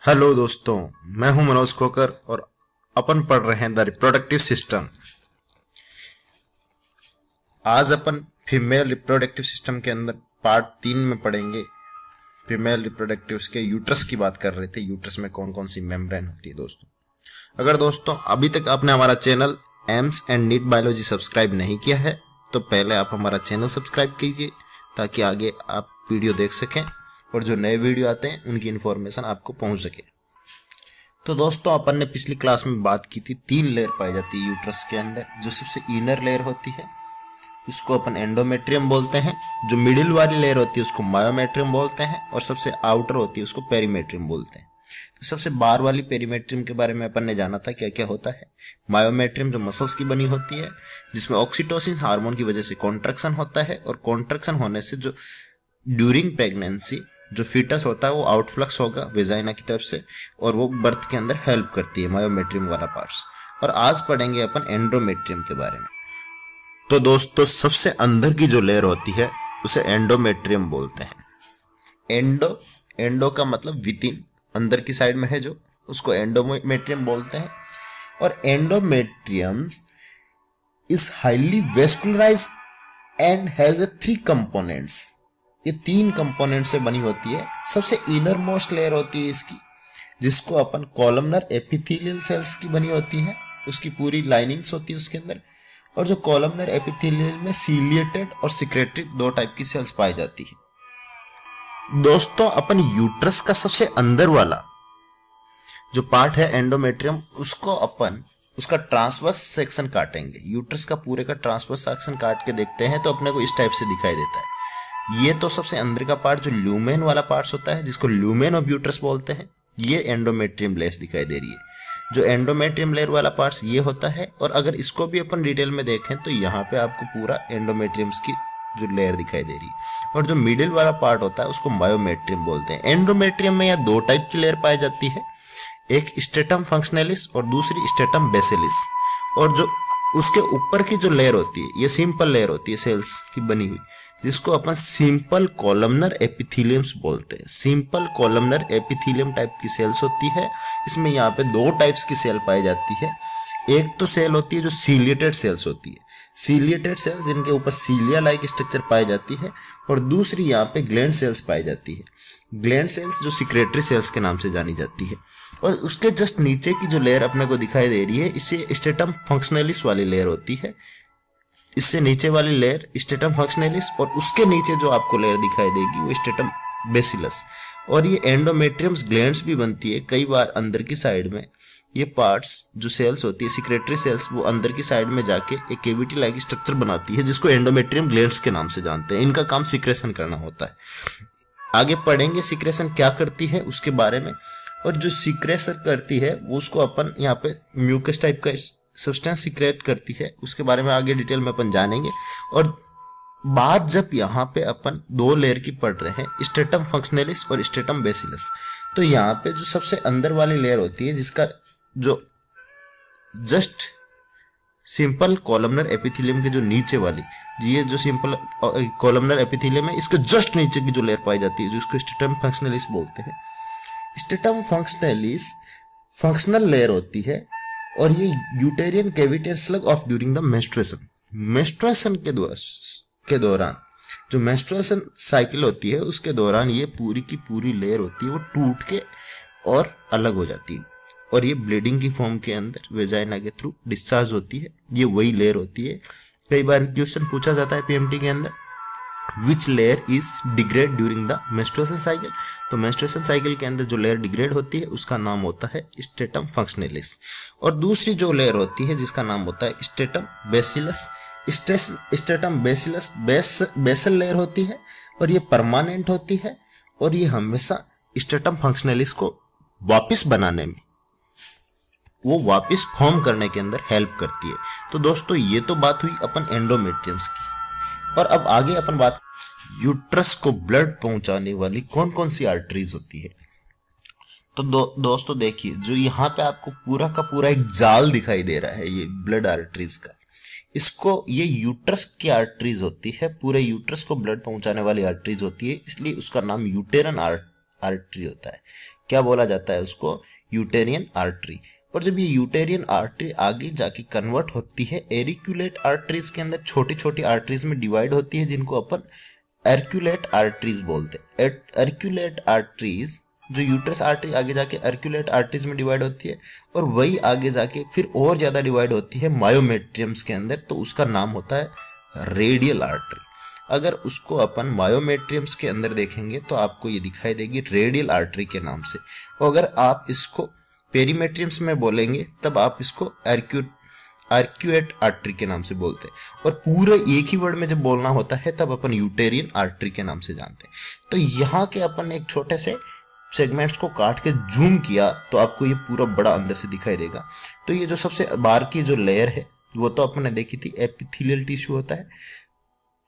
Hello दोस्तों, मैं हूं मनोज खोकर और अपन पढ़ रहे हैं द रिप्रोडक्टिव सिस्टम। आज अपन फीमेल रिप्रोडक्टिव सिस्टम के अंदर पार्ट 3 में पढ़ेंगे। फीमेल रिप्रोडक्टिव के यूट्रस की बात कर रहे थे। यूट्रस में कौन कौन सी मेम्ब्रेन होती है दोस्तों। अगर दोस्तों अभी तक आपने हमारा channel AIIMS and NEET biology subscribe नहीं किया है तो पहले आप हमारा चैनल सब्सक्राइब कीजिए ताकि आगे आप वीडियो देख सकें और जो नए वीडियो आते हैं उनकी इन्फॉर्मेशन आपको पहुंच सके। तो दोस्तों अपन ने पिछली क्लास में बात की थी, 3 लेयर पाई जाती है यूट्रस के अंदर। जो सबसे इनर लेयर होती है उसको अपन एंडोमेट्रियम बोलते हैं, जो मिडिल वाली लेयर होती है उसको मायोमेट्रियम बोलते हैं और सबसे आउटर होती है उसको पेरीमेट्रियम बोलते हैं। तो सबसे बाहर वाली पेरीमेट्रियम के बारे में अपन ने जाना था क्या क्या होता है। मायोमेट्रियम जो मसल्स की बनी होती है, जिसमें ऑक्सीटोसिन हार्मोन की वजह से कॉन्ट्रैक्शन होता है और कॉन्ट्रैक्शन होने से जो ड्यूरिंग प्रेगनेंसी जो फीटस होता है वो आउटफ्लक्स होगा वेजाइना की तरफ से और वो बर्थ के अंदर हेल्प करती है, मायोमेट्रियम वाला पार्ट्स। और आज पढ़ेंगे अपन एंडोमेट्रियम के बारे में। तो दोस्तों सबसे अंदर की जो लेयर होती है उसे एंडोमेट्रियम बोलते हैं। एंडो का मतलब विद इन, अंदर की साइड में है जो, उसको एंडोमेट्रियम बोलते हैं। और endometrium is highly vascularise and has a 3 components. ये 3 कंपोनेंट से बनी होती है। सबसे इनर मोस्ट लेयर होती है इसकी, जिसको अपन कॉलमनर एपिथेलियल सेल्स की बनी होती है, उसकी पूरी लाइनिंग्स होती है उसके अंदर। और जो कॉलमनर एपिथेलियल में सीलिएटेड और सिक्रेटरी 2 टाइप की सेल्स पाई जाती है। दोस्तों अपन यूट्रस का सबसे अंदर वाला जो पार्ट है एंडोमेट्रियम, उसको अपन उसका ट्रांसवर्स सेक्शन काटेंगे। यूट्रस का पूरे का ट्रांसवर्स सेक्शन काट के देखते हैं तो अपने को इस टाइप से दिखाई देता है। ये तो सबसे अंदर का पार्ट जो ल्यूमेन वाला पार्ट होता है, जिसको ल्यूमेन ऑफ यूट्रस बोलते हैं, ये एंडोमेट्रियम लेयर दिखाई दे रही है। जो एंडोमेट्रियम लेयर वाला पार्ट ये होता है। और अगर इसको भी अपन डिटेल में देखें तो यहाँ पे आपको पूरा एंडोमेट्रियम्स की जो लेयर दिखाई दे रही है। और जो मिडिल वाला पार्ट होता है उसको मायोमेट्रियम बोलते हैं। एंडोमेट्रियम में यहाँ 2 टाइप की लेयर पाई जाती है, एक स्ट्रेटम फंक्शनलिस और दूसरी स्ट्रेटम बेसिलिस। और जो उसके ऊपर की जो लेयर होती है ये सिंपल लेयर होती है सेल्स की बनी हुई, जिसको अपन सिंपल कॉलमनर एपिथेलियम्स बोलते हैं। सिंपल कॉलमनर एपिथेलियम टाइप की सेल्स होती है। इसमें यहाँ पे 2 टाइप्स की सेल पाई जाती है। एक तो सेल होती है जो सीलिएटेड सेल्स होती है, सीलिएटेड सेल्स जिनके ऊपर सीलिया लाइक स्ट्रक्चर पाई जाती है। और दूसरी यहाँ पे ग्लैंड सेल्स पाई जाती है, ग्लैंड सेल्स जो सिक्रेटरी सेल्स के नाम से जानी जाती है। और उसके जस्ट नीचे की जो लेयर अपने को दिखाई दे रही है इसे स्ट्रेटम फंक्शनलिस वाली लेयर होती है। इससे नीचे वाली लेयर स्ट्रेटम फंक्शनलिस और उसके नीचे जो आपको लेयर दिखाई देगी वो स्ट्रेटम बेसिलस। और ये एंडोमेट्रियम्स ग्लैंड्स भी बनती है कई बार अंदर की साइड में। ये पार्ट्स जो सेल्स होती है सिक्रेटरी सेल्स, वो अंदर की साइड में जाके एक केविटी लाइक स्ट्रक्चर बनाती है जिसको एंडोमेट्रियम ग्लैंड्स के नाम से जानते हैं। इनका काम सिक्रेशन करना होता है। आगे पढ़ेंगे सिक्रेशन क्या करती है उसके बारे में। और जो सिक्रेशन करती है वो उसको अपन यहाँ पे म्यूकस टाइप का सब्सटेंस सिक्रेट करती है, उसके बारे में आगे डिटेल में अपन जानेंगे। और बात जब यहाँ पे अपन 2 लेयर की पढ़ रहे हैं, स्ट्रेटम फंक्शनलिस और स्ट्रेटम बेसिलस, तो यहाँ पे जो सबसे अंदर वाली लेयर होती है जिसका जो जस्ट सिंपल कॉलमनर एपिथेलियम के जो नीचे वाली, ये जो सिंपल कॉलमनर एपिथेलियम है इसके जस्ट नीचे की जो लेयर पाई जाती है जिसको स्ट्रेटम फंक्शनलिस बोलते हैं। स्ट्रेटम फंक्शनलिस फंक्शनल लेयर होती है और ये uterine cavity slough off during the menstruation. Menstruation के दौरान जो मेंस्ट्रुएशन साइकिल होती है उसके दौरान ये पूरी की पूरी लेयर होती है वो टूट के और अलग हो जाती है और ये ब्लीडिंग की फॉर्म के अंदर वेजाइना के थ्रू डिस्चार्ज होती है। ये वही लेयर होती है। कई बार क्वेश्चन पूछा जाता है पीएमटी के अंदर, which layer is degrade during the menstruation cycle. तो मेंस्ट्रुएशन साइकिल के अंदर जो लेयर डिग्रेड होती है उसका नाम होता है स्ट्रेटम फंक्शनलिस। और दूसरी जो लेयर होती है जिसका नाम होता है stratum basalis. Stratum basalis basal layer होती है और ये परमानेंट होती है और ये हमेशा स्ट्रेटम फंक्शनलिस को वापस बनाने में, वो वापस फॉर्म करने के अंदर हेल्प करती है। तो दोस्तों ये तो बात हुई अपन एंडोमेट्रियम्स की। और अब आगे अपन बात यूट्रस को ब्लड पहुंचाने वाली कौन कौन सी आर्टरीज होती है। तो दोस्तों देखिए, जो यहाँ पे आपको पूरा का पूरा एक जाल दिखाई दे रहा है ये ब्लड आर्टरीज का, इसको ये यूट्रस की आर्टरीज होती है। पूरे यूट्रस को ब्लड पहुंचाने वाली आर्टरीज होती है, इसलिए उसका नाम यूटेरन आर्टरी होता है। क्या बोला जाता है उसको, यूटेरियन आर्टरी। और जब ये यूटेरियन आर्टरी आगे जाके कन्वर्ट होती है एरिकुलेट आर्टरीज के अंदर, छोटी छोटी आर्टरीज में डिवाइड होती है, जिनको अपन एर्कुलेट आर्टरीज बोलते हैं। एर्कुलेट आर्टरीज, जो यूट्रस आर्टरी आगे जाके एर्कुलेट आर्टरीज में डिवाइड होती है, और वही आगे जाके फिर और ज्यादा डिवाइड होती है मायोमेट्रियम्स के अंदर, तो उसका नाम होता है रेडियल आर्टरी। अगर उसको अपन मायोमेट्रियम्स के अंदर देखेंगे तो आपको ये दिखाई देगी रेडियल आर्टरी के नाम से। और अगर आप इसको पेरीमेट्रियम्स में बोलेंगे तब आप इसको आर्क्यूएट आर्टरी के नाम से बोलते हैं। और पूरे एक ही वर्ड में जब बोलना होता है तब अपन यूटेरियन आर्टरी के नाम से जानते हैं। तो यहाँ के अपन एक छोटे से सेगमेंट्स को काट के जूम किया तो आपको ये पूरा बड़ा अंदर से दिखाई देगा। तो ये जो सबसे बाहर की जो लेयर है वो तो अपन ने देखी थी, एपिथेलियल टिश्यू होता है,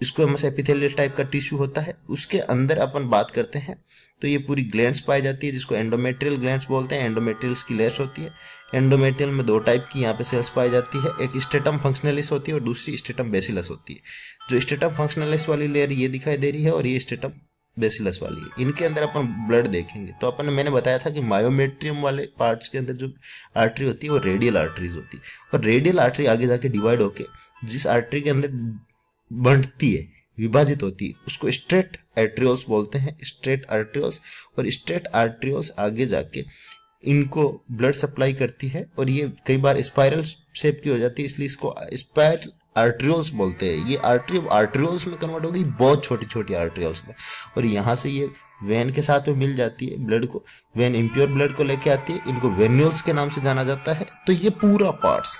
स्क्वेमस एपिथेलियल टाइप का टिश्यू होता है। उसके अंदर अपन बात करते हैं तो ये पूरी ग्लैंड्स पाई जाती है, जिसको एंडोमेट्रियल ग्लैंड्स बोलते हैं। एंडोमेट्रियल्स की लेयर्स होती है। एंडोमेट्रियल में दो टाइप की यहाँ पे सेल्स पाई जाती है, एक स्ट्रेटम फंक्शनलिस होती है और दूसरी स्ट्रेटम बेसिलस होती है। जो स्ट्रेटम फंक्शनलिस वाली लेयर ये दिखाई दे रही है और ये स्ट्रेटम बेसिलस वाली है। इनके अंदर अपन ब्लड देखेंगे तो मैंने बताया था कि मायोमेट्रियम वाले पार्ट्स के अंदर जो आर्टरी होती है वो रेडियल आर्टरीज होती है। और रेडियल आर्टरी आगे जाके डिवाइड होके जिस आर्टरी के अंदर बढ़ती है, विभाजित होती है, उसको स्ट्रेट आर्टरियोल्स बोलते हैं, स्ट्रेट आर्टरियोल्स। और स्ट्रेट आर्टरियोल्स आगे जाके इनको ब्लड सप्लाई करती है और ये कई बार स्पाइरल शेप की हो जाती है, इसलिए इसको स्पाइरल आर्टरियोल्स बोलते हैं। ये आर्टरी आर्टरियोल्स में कन्वर्ट होगी, बहुत छोटी छोटी आर्टरियोल्स में, और यहाँ से ये वेन के साथ में मिल जाती है, ब्लड को, वेन इम्प्योर ब्लड को लेके आती है, इनको वेन्यूल्स के नाम से जाना जाता है। तो ये पूरा पार्ट्स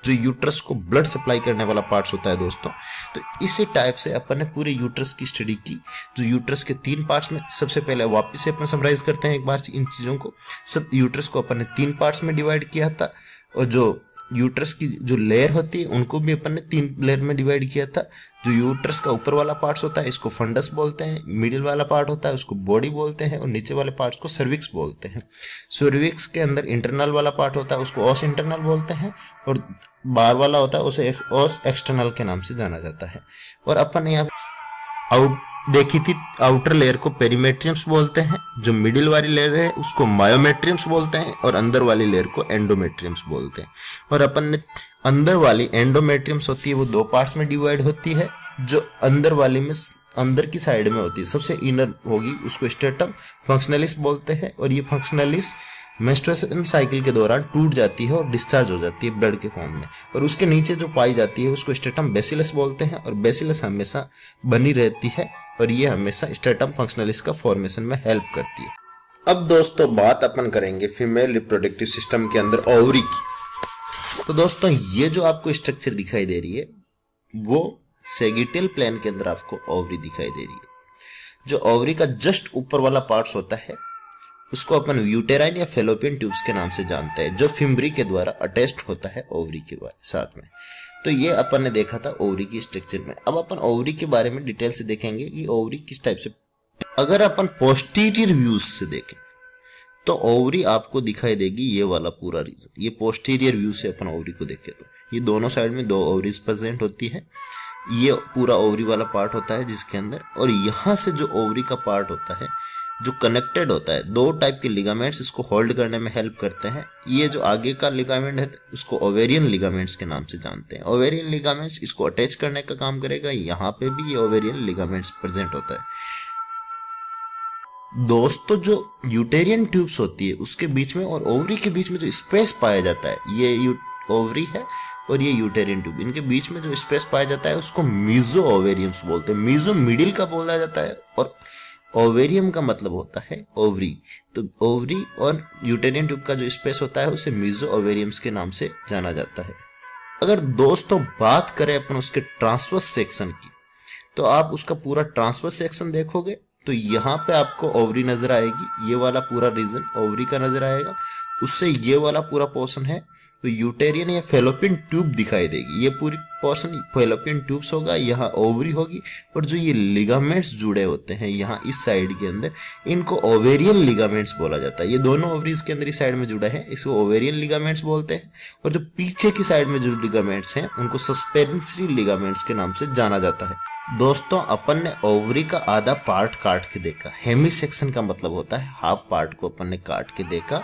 जो यूट्रस को ब्लड सप्लाई करने वाला पार्ट्स होता है दोस्तों। तो इसी टाइप से अपन ने पूरे यूट्रस की स्टडी की। जो यूट्रस के तीन पार्ट्स में, सबसे पहले वापस से अपन समराइज करते हैं एक बार इन चीजों को। सब यूट्रस को अपन ने तीन पार्ट्स में डिवाइड किया था, और जो यूट्रस की जो लेयर होती है उनको भी अपन ने तीन लेयर में डिवाइड किया था। जो यूट्रस का ऊपर वाला पार्ट्स होता है इसको फंडस बोलते हैं, मिडिल वाला पार्ट होता है उसको बॉडी बोलते हैं, और नीचे वाले पार्ट्स को सर्विक्स बोलते हैं। सर्विक्स के अंदर इंटरनल वाला पार्ट होता है उसको ऑस इंटरनल बोलते हैं, और बाहर वाला होता है उसे ऑस एक्सटर्नल के नाम से जाना जाता है। और अपन ने यहाँ आउट देखी थी, आउटर लेयर को पेरीमेट्रियम्स बोलते हैं, जो मिडिल वाली लेयर है उसको मायोमेट्रियम्स बोलते हैं, और अंदर वाली लेयर को एंडोमेट्रियम्स बोलते हैं। और अपन ने अंदर वाली एंडोमेट्रियम्स होती है वो दो पार्ट्स में डिवाइड होती है। जो अंदर वाली में अंदर की साइड में होती है, सबसे इनर होगी, उसको स्ट्रेटम फंक्शनलिस बोलते हैं। और ये फंक्शनलिस मेंस्ट्रुएशन साइकिल के दौरान टूट जाती है और डिस्चार्ज हो जाती है ब्लड के फॉर्म में। और उसके नीचे जो पाई जाती है उसको स्ट्रेटम बेसिलस बोलते हैं, और बेसिलस हमेशा बनी रहती है और ये हमेशा स्ट्रेटम फंक्शनलिस का फॉर्मेशन में हेल्प करती है। अब दोस्तों बात अपन करेंगे फीमेल रिप्रोडक्टिव सिस्टम के अंदर ओवरी की। तो दोस्तों ये जो आपको स्ट्रक्चर दिखाई दे रही है वो सेगिटल प्लेन के अंदर आपको ओवरी दिखाई दे रही है। जो ओवरी का जस्ट ऊपर वाला पार्ट्स होता है उसको अपन यूटेराइन या फेलोपियन ट्यूब्स के नाम से जानते हैं, जो फिम्बरी के द्वारा अटैच्ड होता है ओवरी के साथ में। तो ये अपन ने देखा था ओवरी की स्ट्रक्चर में। अब अपन ओवरी के बारे में डिटेल से देखेंगे कि ओवरी किस टाइप से। अगर अपन पोस्टीरियर व्यूज से देखें तो ओवरी आपको दिखाई देगी ये वाला पूरा रीजन। ये पोस्टीरियर व्यू से अपन ओवरी को देखें तो ये दोनों साइड में दो ओवरीज प्रेजेंट होती है। ये पूरा ओवरी वाला पार्ट होता है जिसके अंदर, और यहाँ से जो ओवरी का पार्ट होता है जो कनेक्टेड होता है, दो टाइप के लिगामेंट्स इसको होल्ड करने में हेल्प करते हैं। ये जो आगे का लिगामेंट है उसको ओवेरियन लिगामेंट्स के नाम से जानते हैं। ओवेरियन लिगामेंट्स इसको अटैच करने का काम करेगा। यहाँ पे भी ये ओवेरियन लिगामेंट्स प्रेजेंट होता है। दोस्तों जो यूटेरियन ट्यूब्स होती है उसके बीच में और ओवरी के बीच में जो स्पेस पाया जाता है, ये ओवरी है और ये यूटेरियन ट्यूब, इनके बीच में जो स्पेस पाया जाता है उसको मीजो ओवेरियम्स बोलते हैं। मीजो मिडिल का बोला जाता है और ओवेरियम का मतलब होता है ओवरी। तो ओवरी और यूटेरियन ट्यूब का जो स्पेस होता है उसे मीजो ओवेरियम्स के नाम से जाना जाता है। अगर दोस्तों बात करें अपन उसके ट्रांसवर्स सेक्शन की, तो आप उसका पूरा ट्रांसवर्स सेक्शन देखोगे तो यहाँ पे आपको ओवरी नजर आएगी। ये वाला पूरा रीजन ओवरी का नजर आएगा। उससे ये वाला पूरा पोर्शन है तो यूटेरियन या फेलोपियन ट्यूब दिखाई देगी। ये पूरी पोर्शन फेलोपियन ट्यूब्स होगा, यहाँ ओवरी होगी, और जो ये लिगामेंट्स जुड़े होते हैं यहाँ इस साइड के अंदर, इनको ओवेरियन लिगामेंट्स बोला जाता है। ये दोनों ओवरीज के अंदर इस साइड में जुड़ा है, इसको ओवेरियन लिगामेंट्स बोलते हैं। और जो पीछे की साइड में जो लिगामेंट्स हैं उनको सस्पेंसरी लिगामेंट्स के नाम से जाना जाता है। दोस्तों अपन ने ओवरी का आधा पार्ट काट के देखा। हेमी सेक्शन का मतलब होता है हाफ पार्ट को अपन ने काट के देखा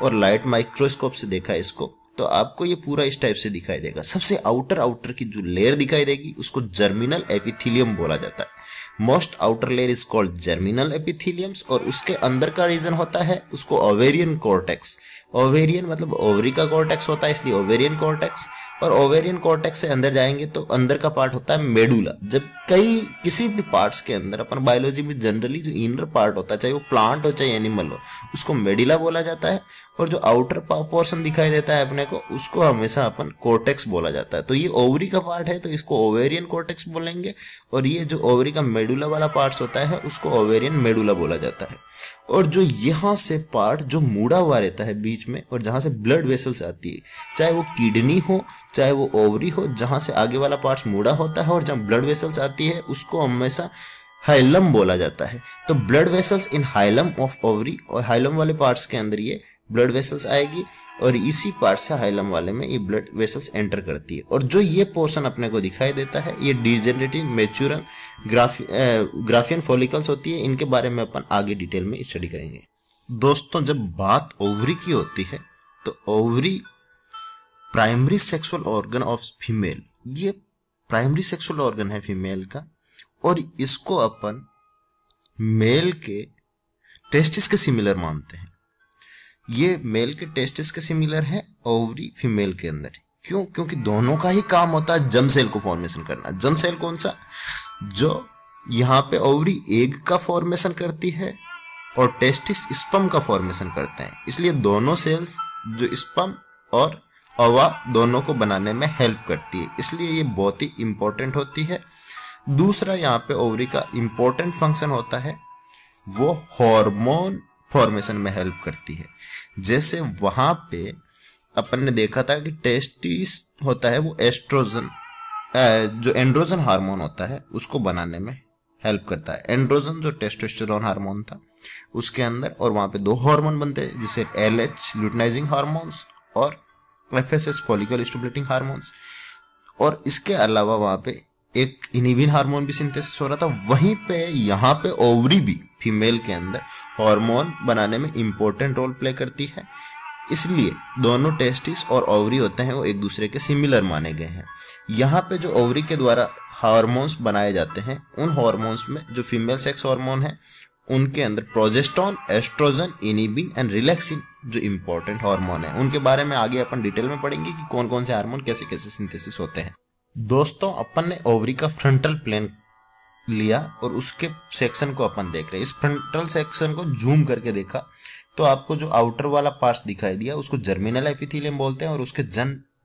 और लाइट माइक्रोस्कोप से देखा इसको, तो आपको ये पूरा इस टाइप से दिखाई देगा। सबसे आउटर की जो लेयर दिखाई देगी उसको जर्मिनल एपिथेलियम बोला जाता है। Most outer layer is called germinal epitheliums, और उसके अंदर का रीजन होता है उसको ओवेरियन कॉर्टेक्स। ओवेरियन मतलब ओवरी का कॉर्टेक्स होता है, इसलिए ओवेरियन कॉर्टेक्स। और ओवेरियन कॉर्टेक्स से अंदर जाएंगे तो अंदर का पार्ट होता है मेडुला। जब किसी भी पार्ट्स के अंदर अपन बायोलॉजी में जनरली जो इनर पार्ट होता है, चाहे वो प्लांट हो चाहे एनिमल हो, उसको मेडुला बोला जाता है। और जो आउटर पोर्शन दिखाई देता है अपने को, उसको हमेशा अपन कॉर्टेक्स बोला जाता है। तो ये ओवरी का पार्ट है तो इसको ओवेरियन कॉर्टेक्स बोलेंगे, और ये जो ओवरी का मेडुला वाला पार्ट होता है उसको ओवेरियन मेडुला बोला जाता है। और जो यहाँ से पार्ट जो मुड़ा हुआ रहता है बीच में, और जहाँ से ब्लड वेसल्स आती है, चाहे वो किडनी हो चाहे वो ओवरी हो, जहाँ से आगे वाला पार्ट मुड़ा होता है और जहाँ ब्लड वेसल्स आती है उसको हमेशा हाइलम बोला जाता है। तो blood vessels in hilum of ovary, और हाइलम वाले पार्ट्स के अंदर ये ब्लड वेसल्स आएगी, और इसी पार्ट से हाइलम वाले में ये ब्लड वेसल्स एंटर करती है। और जो ये पोर्शन अपने को दिखाई देता है ये डिजेनरेटिव मैच्योरल ग्राफियन फॉलिकल्स होती है। इनके बारे में अपन आगे डिटेल में स्टडी करेंगे। दोस्तों जब बात ओवरी की होती है तो ovary primary sexual organ of female, ये प्राइमरी सेक्सुअल ऑर्गन है फीमेल का, और इसको अपन मेल के टेस्टिस के सिमिलर मानते हैं। ये मेल के टेस्टिस के सिमिलर है ओवरी फीमेल के अंदर। क्यों? क्योंकि दोनों का ही काम होता है जर्म सेल को फॉर्मेशन करना। जर्म सेल कौन सा? जो यहाँ पे ओवरी एग का फॉर्मेशन करती है और टेस्टिस स्पर्म का फॉर्मेशन करते हैं। इसलिए दोनों सेल्स जो स्पर्म और ओवा दोनों को बनाने में हेल्प करती है, इसलिए ये बहुत ही इंपॉर्टेंट होती है। दूसरा यहाँ पे ओवरी का इंपॉर्टेंट फंक्शन होता है वो हार्मोन फॉर्मेशन में हेल्प करती है। जैसे वहां पे अपन ने देखा था कि टेस्टिस होता है वो एस्ट्रोजन, जो एंड्रोजन हार्मोन होता है उसको बनाने में हेल्प करता है। एंड्रोजन जो टेस्टोस्टेरोन हार्मोन था उसके अंदर, और वहां पे दो हार्मोन बनते हैं जिसे LH ल्यूटिनाइजिंग हार्मोन्स और FSH फॉलिकल स्टिमुलेटिंग हार्मोन्स। और इसके अलावा वहां पे एक इनिबिन हार्मोन भी सिंथेसिस हो रहा था। वहीं पे यहाँ पे ओवरी भी फीमेल के अंदर हार्मोन बनाने में इंपॉर्टेंट रोल प्ले करती है, इसलिए दोनों टेस्टिस और ओवरी होते हैं वो एक दूसरे के सिमिलर माने गए हैं। यहाँ पे जो ओवरी के द्वारा हार्मोन्स बनाए जाते हैं, उन हार्मोन्स में जो फीमेल सेक्स हार्मोन है उनके अंदर progesterone, oestrogen, inhibin and relaxin जो इंपॉर्टेंट हार्मोन है, उनके बारे में आगे अपन डिटेल में पढ़ेंगे कि कौन कौन से हार्मोन कैसे कैसे सिंथेसिस होते हैं। दोस्तों अपन ने ओवरी का फ्रंटल प्लेन लिया और उसके सेक्शन को अपन देख रहे हैं। इस फ्रंटल सेक्शन को जूम करके देखा तो आपको जो आउटर वाला पार्ट दिखाई दिया उसको जर्मिनल एपिथेलियम बोलते हैं, और उसके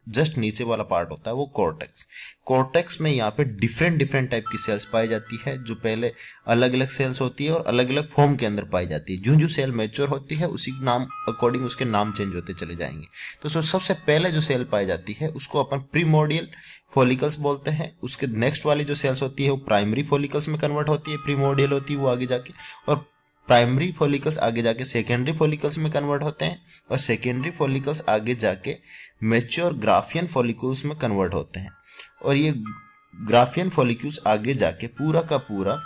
जस्ट नीचे वाला पार्ट होता है वो कॉर्टेक्स। कॉर्टेक्स में यहाँ पे डिफरेंट टाइप की सेल्स पाई जाती है, जो पहले अलग अलग सेल्स होती है और अलग अलग फॉर्म के अंदर पाई जाती है। जो सेल मैच्योर होती है उसी नाम अकॉर्डिंग उसके नाम चेंज होते चले जाएंगे। तो सबसे पहले जो सेल पाई जाती है उसको अपन प्रीमोर्डियल फॉलिकल्स बोलते हैं। उसके नेक्स्ट वाली जो सेल्स होती है वो प्राइमरी फॉलिकल्स में कन्वर्ट होती है, प्रीमोर्डियल होती है वो आगे जाके, और प्राइमरी फॉलिकल्स आगे जाके सेकेंडरी फॉलिकल्स में कन्वर्ट होते हैं, और सेकेंडरी फॉलिकल्स आगे जाके मैच्योर ग्राफियन फॉलिकल्स में कन्वर्ट होते हैं। और ये ग्राफियन फॉलिकल्स आगे जाके पूरा का पूरा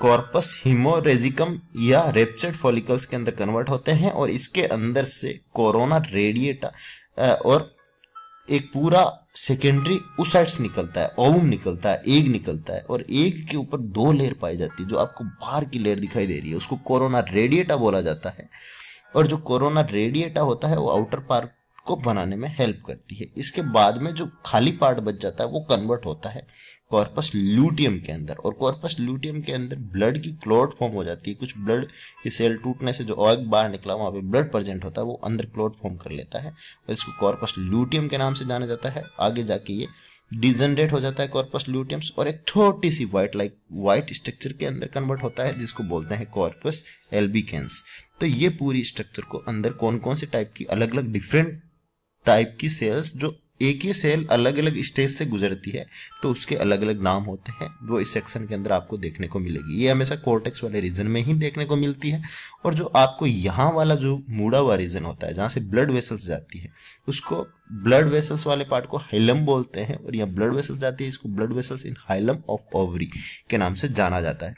कॉर्पस हिमोरेजिकम या रेप्चर्ड फॉलिकल्स के अंदर कन्वर्ट होते हैं, और इसके अंदर से कोरोना रेडिएटा और एक पूरा सेकेंडरी ओसाइट्स निकलता है, ओवम निकलता है, एग निकलता है, और एग के ऊपर दो लेयर पाई जाती है। जो आपको बाहर की लेयर दिखाई दे रही है उसको कोरोना रेडिएटा बोला जाता है, और जो कोरोना रेडिएटा होता है वो आउटर पार्ट को बनाने में हेल्प करती है। इसके बाद में जो खाली पार्ट बच जाता है वो कन्वर्ट होता है कॉर्पस ल्यूटियम के अंदर, और कॉर्पस ल्यूटियम के अंदर ब्लड की क्लॉट फॉर्म हो जाती है। कुछ ब्लड की सेल टूटने से जो ऑग बाहर निकला वहां पे ब्लड प्रेजेंट होता है वो अंदर क्लॉट फॉर्म कर लेता है, और इसको कॉर्पस ल्यूटियम के नाम से जाना जाता है। आगे जाके ये डिजनरेट हो जाता है कॉर्पस ल्यूटियम्स, और एक छोटी सी व्हाइट स्ट्रक्चर के अंदर कन्वर्ट होता है जिसको बोलते हैं कॉर्पस एल्बिकेंस। तो ये पूरी स्ट्रक्चर को अंदर कौन कौन से टाइप की अलग अलग डिफरेंट टाइप की सेल्स जो एक ही सेल अलग अलग स्टेज से गुजरती है तो उसके अलग अलग नाम होते हैं, वो इस सेक्शन के अंदर आपको देखने को मिलेगी। ये हमेशा कोर्टेक्स वाले रीजन में ही देखने को मिलती है। और जो आपको यहाँ वाला जो मुड़ा हुआ रीजन होता है जहाँ से ब्लड वेसल्स जाती है, उसको ब्लड वेसल्स वाले पार्ट को हाइलम बोलते हैं। और यहाँ ब्लड वेसल्स जाती है, इसको blood vessels in hilum of ovary के नाम से जाना जाता है।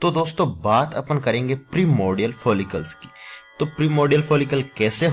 तो दोस्तों बात अपन करेंगे प्रीमोर्डियल फॉलिकल्स की। तो प्रीमोर्डियल फॉलिकल कैसे